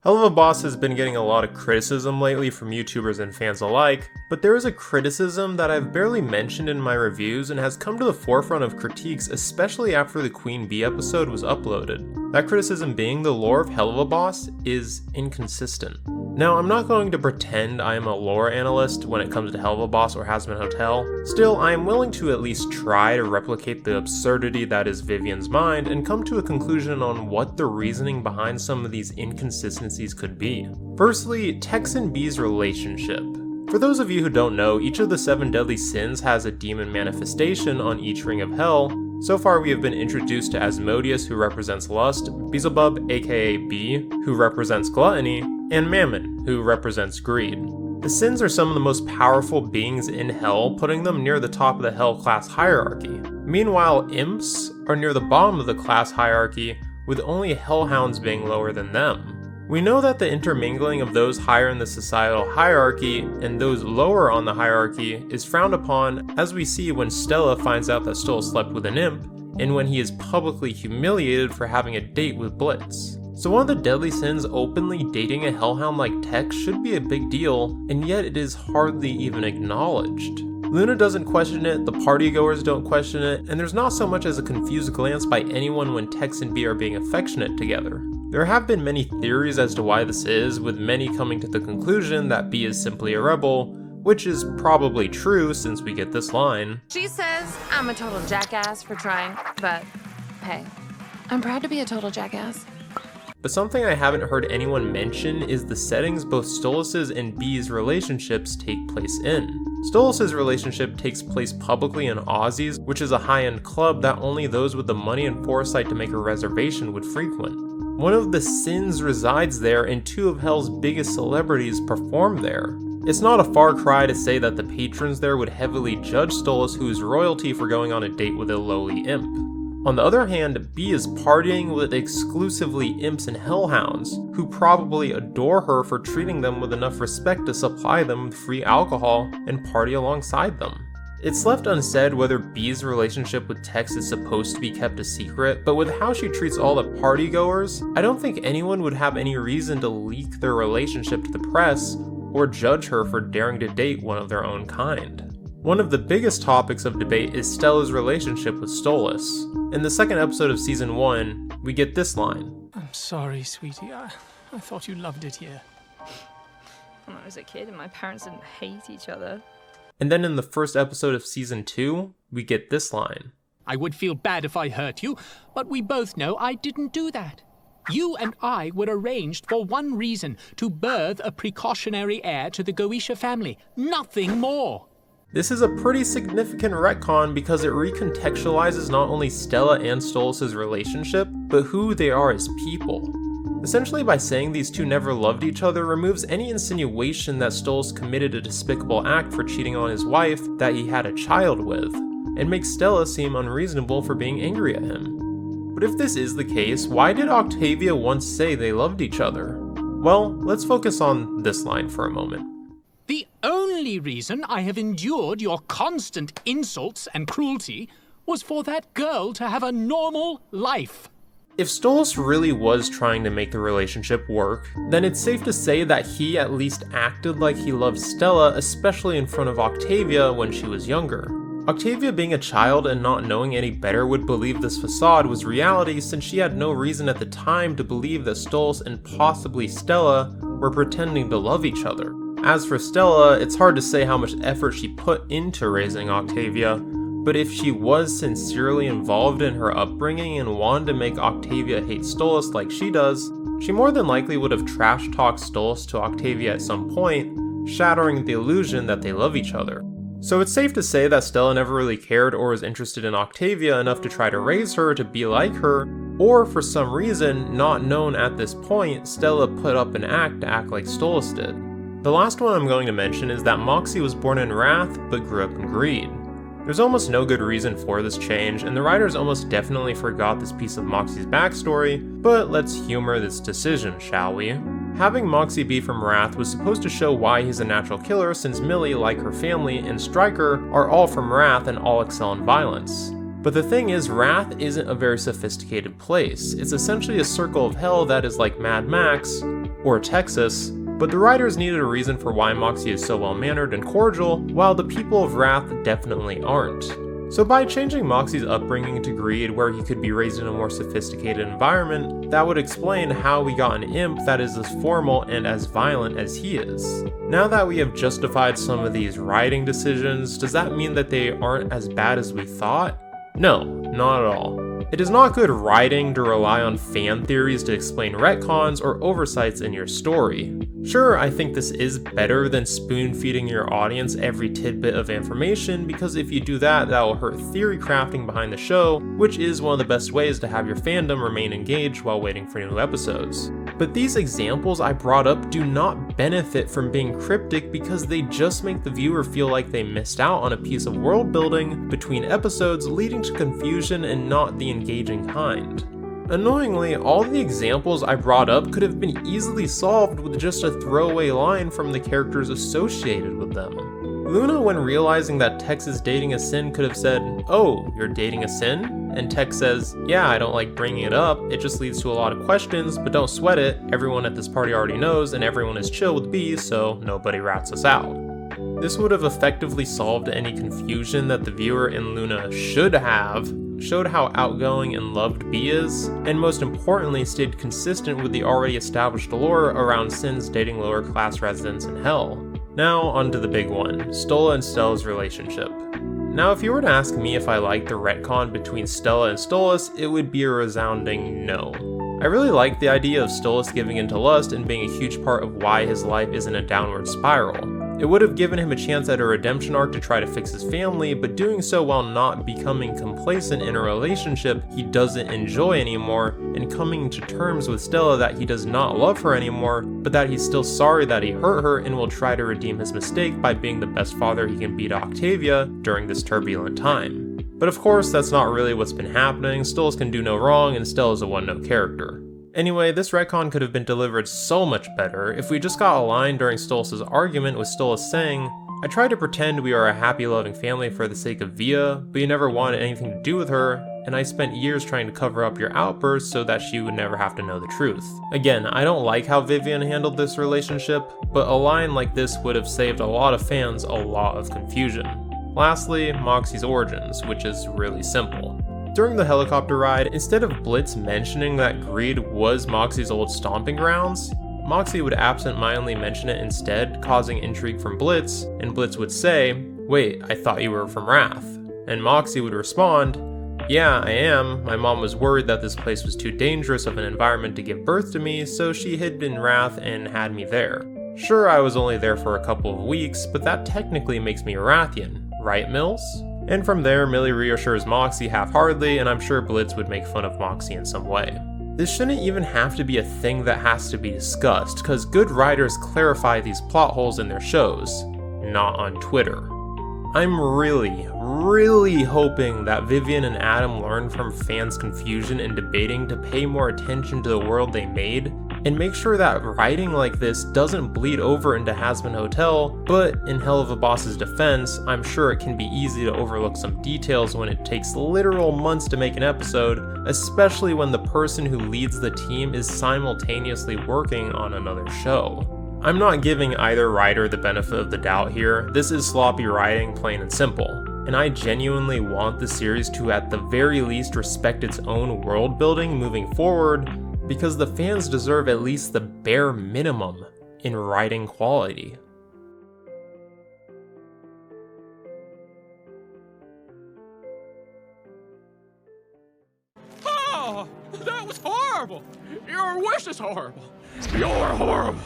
Helluva Boss has been getting a lot of criticism lately from YouTubers and fans alike, but there is a criticism that I've barely mentioned in my reviews and has come to the forefront of critiques especially after the Queen Bee episode was uploaded. That criticism being the lore of Helluva Boss is inconsistent. Now, I'm not going to pretend I am a lore analyst when it comes to Helluva Boss or Hazbin Hotel. Still, I am willing to at least try to replicate the absurdity that is Vivian's mind and come to a conclusion on what the reasoning behind some of these inconsistencies could be. Firstly, Tex and Bee's relationship. For those of you who don't know, each of the 7 deadly sins has a demon manifestation on each ring of hell. So far we have been introduced to Asmodeus, who represents lust, Beelzebub aka Bee, who represents gluttony, and Mammon, who represents greed. The sins are some of the most powerful beings in hell, putting them near the top of the hell class hierarchy. Meanwhile, imps are near the bottom of the class hierarchy, with only hellhounds being lower than them. We know that the intermingling of those higher in the societal hierarchy and those lower on the hierarchy is frowned upon, as we see when Stella finds out that Stoll slept with an imp, and when he is publicly humiliated for having a date with Blitz. So one of the deadly sins openly dating a hellhound like Tex should be a big deal, and yet it is hardly even acknowledged. Luna doesn't question it, the partygoers don't question it, and there's not so much as a confused glance by anyone when Tex and Bee are being affectionate together. There have been many theories as to why this is, with many coming to the conclusion that Bee is simply a rebel, which is probably true since we get this line. She says I'm a total jackass for trying, but hey, I'm proud to be a total jackass. But something I haven't heard anyone mention is the settings both Stolas' and Bee's relationships take place in. Stolas' relationship takes place publicly in Aussie's, which is a high-end club that only those with the money and foresight to make a reservation would frequent. One of the sins resides there, and 2 of Hell's biggest celebrities perform there. It's not a far cry to say that the patrons there would heavily judge Stolas, who is royalty, for going on a date with a lowly imp. On the other hand, Bee is partying with exclusively imps and hellhounds, who probably adore her for treating them with enough respect to supply them with free alcohol and party alongside them. It's left unsaid whether Bee's relationship with Tex is supposed to be kept a secret, but with how she treats all the partygoers, I don't think anyone would have any reason to leak their relationship to the press or judge her for daring to date one of their own kind. One of the biggest topics of debate is Stella's relationship with Stolas. In the second episode of Season 1, we get this line. I'm sorry, sweetie. I thought you loved it here. When I was a kid and my parents didn't hate each other. And then in the first episode of Season 2, we get this line. I would feel bad if I hurt you, but we both know I didn't do that. You and I were arranged for one reason, to birth a precautionary heir to the Goetia family. Nothing more. This is a pretty significant retcon because it recontextualizes not only Stella and Stolas' relationship, but who they are as people. Essentially, by saying these 2 never loved each other removes any insinuation that Stolas committed a despicable act for cheating on his wife that he had a child with, and makes Stella seem unreasonable for being angry at him. But if this is the case, why did Octavia once say they loved each other? Well, let's focus on this line for a moment. The only reason I have endured your constant insults and cruelty was for that girl to have a normal life. If Stolas really was trying to make the relationship work, then it's safe to say that he at least acted like he loved Stella, especially in front of Octavia when she was younger. Octavia, being a child and not knowing any better, would believe this facade was reality, since she had no reason at the time to believe that Stolas and possibly Stella were pretending to love each other. As for Stella, it's hard to say how much effort she put into raising Octavia, but if she was sincerely involved in her upbringing and wanted to make Octavia hate Stolas like she does, she more than likely would have trash-talked Stolas to Octavia at some point, shattering the illusion that they love each other. So it's safe to say that Stella never really cared or was interested in Octavia enough to try to raise her to be like her, or for some reason, not known at this point, Stella put up an act to act like Stolas did. The last one I'm going to mention is that Moxie was born in Wrath, but grew up in Greed. There's almost no good reason for this change, and the writers almost definitely forgot this piece of Moxie's backstory, but let's humor this decision, shall we? Having Moxie be from Wrath was supposed to show why he's a natural killer, since Millie, like her family, and Stryker are all from Wrath and all excel in violence. But the thing is, Wrath isn't a very sophisticated place. It's essentially a circle of hell that is like Mad Max, or Texas, but the writers needed a reason for why Moxie is so well-mannered and cordial, while the people of Wrath definitely aren't. So by changing Moxie's upbringing to Greed, where he could be raised in a more sophisticated environment, that would explain how we got an imp that is as formal and as violent as he is. Now that we have justified some of these writing decisions, does that mean that they aren't as bad as we thought? No, not at all. It is not good writing to rely on fan theories to explain retcons or oversights in your story. Sure, I think this is better than spoon-feeding your audience every tidbit of information, because if you do that, that will hurt theory crafting behind the show, which is one of the best ways to have your fandom remain engaged while waiting for new episodes. But these examples I brought up do not benefit from being cryptic because they just make the viewer feel like they missed out on a piece of world building between episodes, leading to confusion and not the engaging kind. Annoyingly, all the examples I brought up could have been easily solved with just a throwaway line from the characters associated with them. Luna, when realizing that Tex is dating a Sin, could have said, "Oh, you're dating a Sin?" And Tex says, "Yeah, I don't like bringing it up, it just leads to a lot of questions, but don't sweat it, everyone at this party already knows and everyone is chill with B, so nobody rats us out." This would have effectively solved any confusion that the viewer and Luna should have, showed how outgoing and loved B is, and most importantly stayed consistent with the already established lore around Sin's dating lower class residents in Hell. Now onto the big one, Stola and Stella's relationship. Now if you were to ask me if I liked the retcon between Stella and Stolas, it would be a resounding no. I really like the idea of Stolas giving into lust and being a huge part of why his life is in a downward spiral. It would have given him a chance at a redemption arc to try to fix his family, but doing so while not becoming complacent in a relationship he doesn't enjoy anymore, and coming to terms with Stella that he does not love her anymore, but that he's still sorry that he hurt her and will try to redeem his mistake by being the best father he can be to Octavia during this turbulent time. But of course, that's not really what's been happening. Stolas can do no wrong, and Stella's a one-note character. Anyway, this retcon could have been delivered so much better if we just got a line during Stolas' argument with Stolas saying, "I tried to pretend we are a happy loving family for the sake of Via, but you never wanted anything to do with her, and I spent years trying to cover up your outbursts so that she would never have to know the truth." Again, I don't like how Vivian handled this relationship, but a line like this would have saved a lot of fans a lot of confusion. Lastly, Moxie's origins, which is really simple. During the helicopter ride, instead of Blitz mentioning that Greed was Moxie's old stomping grounds, Moxie would absent-mindedly mention it instead, causing intrigue from Blitz, and Blitz would say, "Wait, I thought you were from Wrath." And Moxie would respond, "Yeah, I am. My mom was worried that this place was too dangerous of an environment to give birth to me, so she hid in Wrath and had me there. Sure, I was only there for a couple of weeks, but that technically makes me a Wrathian, right, Mills?" And from there, Millie reassures Moxie half-heartedly, and I'm sure Blitz would make fun of Moxie in some way. This shouldn't even have to be a thing that has to be discussed, because good writers clarify these plot holes in their shows, not on Twitter. I'm really hoping that Vivian and Adam learn from fans' confusion and debating to pay more attention to the world they made, and make sure that writing like this doesn't bleed over into Hazbin Hotel, but in Helluva Boss's defense, I'm sure it can be easy to overlook some details when it takes literal months to make an episode, especially when the person who leads the team is simultaneously working on another show. I'm not giving either writer the benefit of the doubt here, this is sloppy writing, plain and simple. And I genuinely want the series to at the very least respect its own world building moving forward, because the fans deserve at least the bare minimum in writing quality. Oh, that was horrible! Your wish is horrible! You're horrible!